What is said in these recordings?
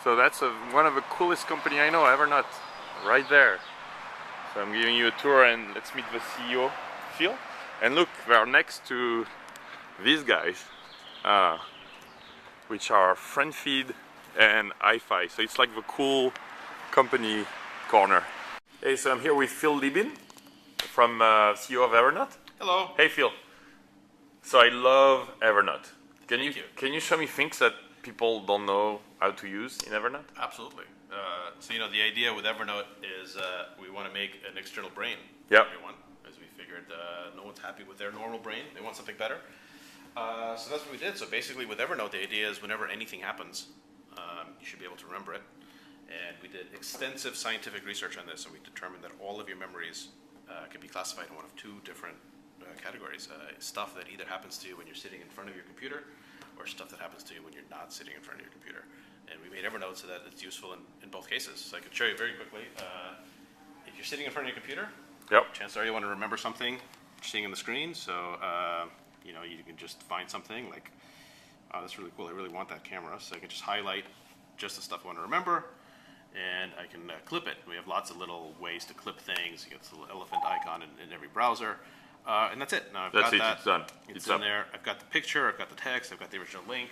So that's one of the coolest company I know, Evernote, right there. So I'm giving you a tour and let's meet the CEO, Phil. And look, they're next to these guys, which are FriendFeed and iFi. So it's like the cool company corner. Hey, so I'm here with Phil Libin, from CEO of Evernote. Hello. Hey, Phil. So I love Evernote. Can Thank you. Can you show me things that people don't know how to use in Evernote? Absolutely. So the idea with Evernote is we want to make an external brain for Yep. everyone, as we figured no one's happy with their normal brain. They want something better. So that's what we did. So basically with Evernote, the idea is whenever anything happens, you should be able to remember it. And we did extensive scientific research on this, and we determined that all of your memories can be classified in one of two different categories. Stuff that either happens to you when you're sitting in front of your computer, or stuff that happens to you when you're not sitting in front of your computer. And we made Evernote so that it's useful in both cases. So I can show you very quickly. If you're sitting in front of your computer, Yep. chances are you want to remember something you're seeing on the screen. So you can just find something like, oh, that's really cool. I really want that camera. So I can just highlight just the stuff I want to remember, and I can clip it. We have lots of little ways to clip things. You get this little elephant icon in every browser. And that's it. Now I've got that. It's done. It's in there. I've got the picture, I've got the text, I've got the original link.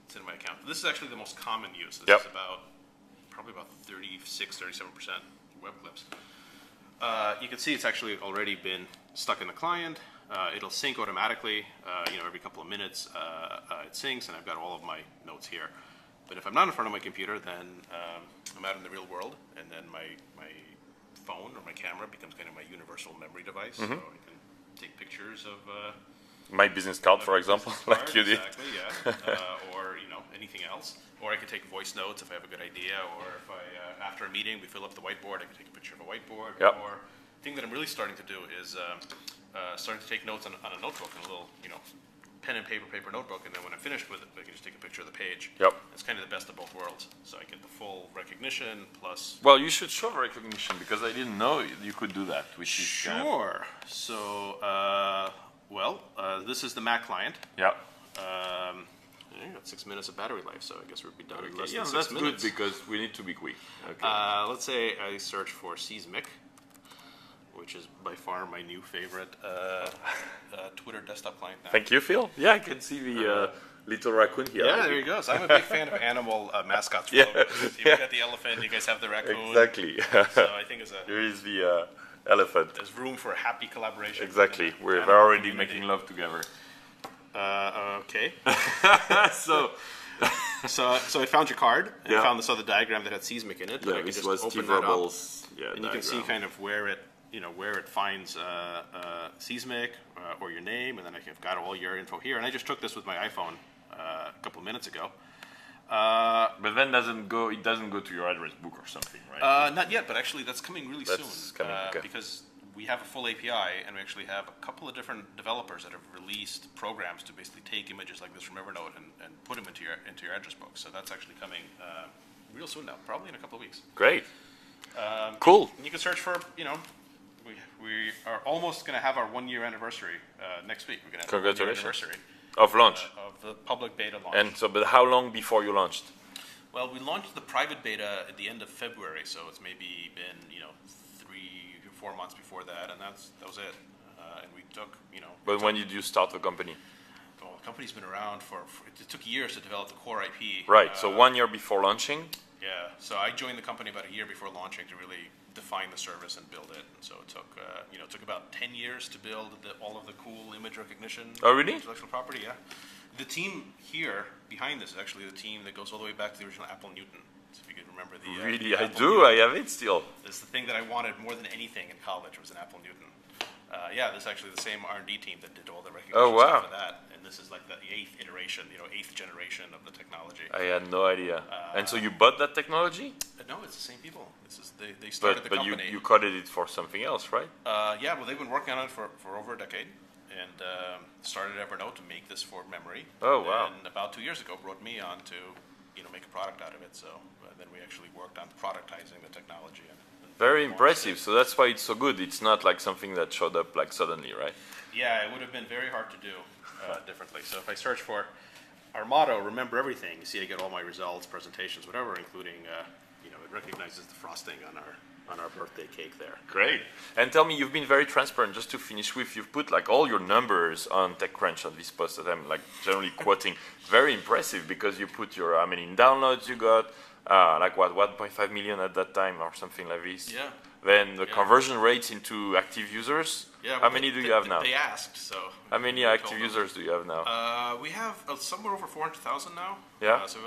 It's in my account. This is actually the most common use. This is probably about 36, 37% web clips. You can see it's actually already been stuck in the client. It'll sync automatically. Every couple of minutes it syncs, and I've got all of my notes here. But if I'm not in front of my computer, then I'm out in the real world, and then my phone or my camera becomes kind of my universal memory device. So I can take pictures of my business card, for example, like you did. Exactly, yeah. Or anything else. Or I can take voice notes if I have a good idea, or if I after a meeting we fill up the whiteboard, I can take a picture of a whiteboard. Yep. Or the thing that I'm really starting to do is starting to take notes on a notebook, in a little pen and paper notebook, and then when I'm finished with it, I can just take a picture of the page. Yep. It's kind of the best of both worlds. So I get the full recognition plus. Well, you should show recognition, because I didn't know you could do that. Which Sure. So, this is the Mac client. Yeah. I got 6 minutes of battery life, so I guess we'll be done in less Yeah, than 6 that's minutes. good, because we need to be quick. Okay. Let's say I search for Seismic, which is by far my new favorite Twitter desktop client now. Thank you, Phil. Yeah, I can see the little raccoon here. Yeah, there you go. So I'm a big fan of animal mascots. Yeah. You've got the elephant, you guys have the raccoon. Exactly. So I think Here is the elephant. there's room for a happy collaboration. Exactly. We're Animal already community. making love together. Okay. So, So I found your card, and Yeah. I found this other diagram that had Seismic in it. yeah, I can this just was open Steve that up, Rebel's and you can see kind of where it finds Seismic or your name, and then I've got all your info here. And I just took this with my iPhone a couple of minutes ago. But then it doesn't go to your address book or something, right? Not yet, but actually that's coming really That's soon. coming, okay. Because we have a full API, and we actually have a couple of different developers that have released programs to basically take images like this from Evernote and put them into your address book. So that's actually coming real soon now, probably in a couple of weeks. Great. Cool. And you can search for, we are almost going to have our 1-year anniversary next week. We're going to have a 1-year Congratulations. anniversary Of launch. of the public beta launch. And so, but how long before you launched? Well, we launched the private beta at the end of February, so it's maybe been 3 or 4 months before that, and that was it. And we took But when did you start the company? Well, the company's been around for it took years to develop the core IP. Right. So 1 year before launching. Yeah. So I joined the company about a year before launching to really define the service and build it. And so it took took about 10 years to build all of the cool image recognition. Oh, really? Intellectual property. Yeah. The team here behind this is actually the team that goes all the way back to the original Apple Newton. So if you could remember the Really, the I Apple do. Newton. I have it still. It's the thing that I wanted more than anything in college was an Apple Newton. This is actually the same R&D team that did all the recognition Oh, wow. stuff for that. And this is like the 8th iteration, 8th generation of the technology. I had no idea. And so you bought that technology? No, it's the same people. They started the But company. you coded it for something else, right? Well, they've been working on it for over a decade, and started Evernote to make this for memory. Oh, wow. And about 2 years ago, brought me on to make a product out of it. So then we actually worked on productizing the technology. And Very impressive. So that's why it's so good. It's not like something that showed up like suddenly, right? Yeah, it would have been very hard to do differently. So if I search for our motto, remember everything. You see, I get all my results, presentations, whatever, including, it recognizes the frosting on our birthday cake there. Great. And tell me, you've been very transparent. Just to finish with, you've put like all your numbers on Techcrunch on this post that I'm like generally quoting. Very impressive because you put your how many downloads you got, like what 1.5 million at that time or something like this. Yeah. Then the conversion rates into active users. Yeah. How many do you have now? They asked, so. How many active users do you have now? We have somewhere over 400,000 now. Yeah. So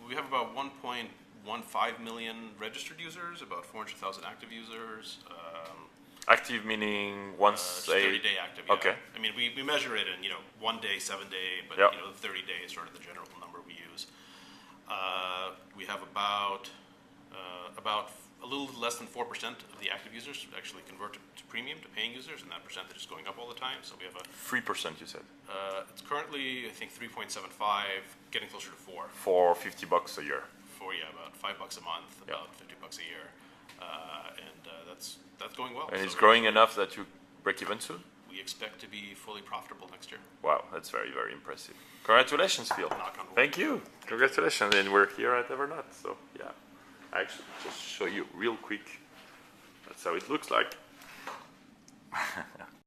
we have about 1.15 million registered users, about 400,000 active users. Active meaning once a 30-day active. Yeah. Okay. I mean, we measure it in 1 day, 7 day, but 30 days is sort of the general number we use. We have about a little less than 4% of the active users actually convert to premium, to paying users, and that percentage is going up all the time. So we have 3%, you said. It's currently, I think, 3.75, getting closer to 4. For $50 a year. About $5 a month, about $50 a year, and that's going well. And so it's growing enough that you break even soon? We expect to be fully profitable next year. Wow, that's very, very impressive. Congratulations, Phil. Knock on wood. Thank you. Congratulations. And we're here at Evernote. So, yeah. I actually just show you real quick. That's how it looks like.